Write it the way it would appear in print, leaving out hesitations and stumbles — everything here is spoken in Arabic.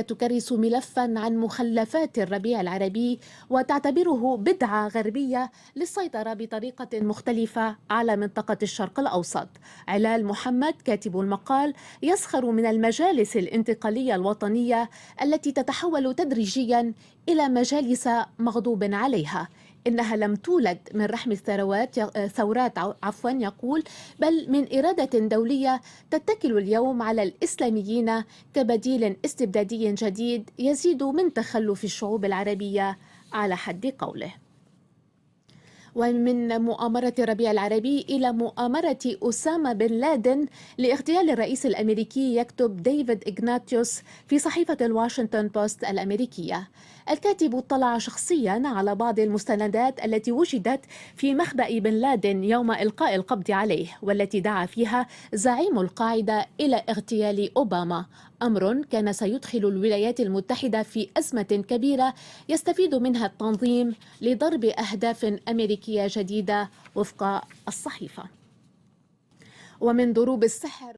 أمريكا تكرس ملفا عن مخلفات الربيع العربي وتعتبره بدعة غربية للسيطرة بطريقة مختلفة على منطقة الشرق الأوسط. علال محمد كاتب المقال يسخر من المجالس الانتقالية الوطنية التي تتحول تدريجيا إلى مجالس مغضوب عليها. إنها لم تولد من رحم ثورات يقول، بل من إرادة دولية تتكل اليوم على الإسلاميين كبديل استبدادي جديد يزيد من تخلف الشعوب العربية على حد قوله. ومن مؤامرة الربيع العربي إلى مؤامرة أسامة بن لادن لاغتيال الرئيس الأمريكي، يكتب ديفيد إغناتيوس في صحيفة الواشنطن بوست الأمريكية. الكاتب اطلع شخصيا على بعض المستندات التي وجدت في مخبأ بن لادن يوم إلقاء القبض عليه، والتي دعا فيها زعيم القاعدة إلى اغتيال أوباما، أمر كان سيدخل الولايات المتحدة في أزمة كبيرة يستفيد منها التنظيم لضرب أهداف أمريكية جديدة وفق الصحيفة. ومن ضروب السحر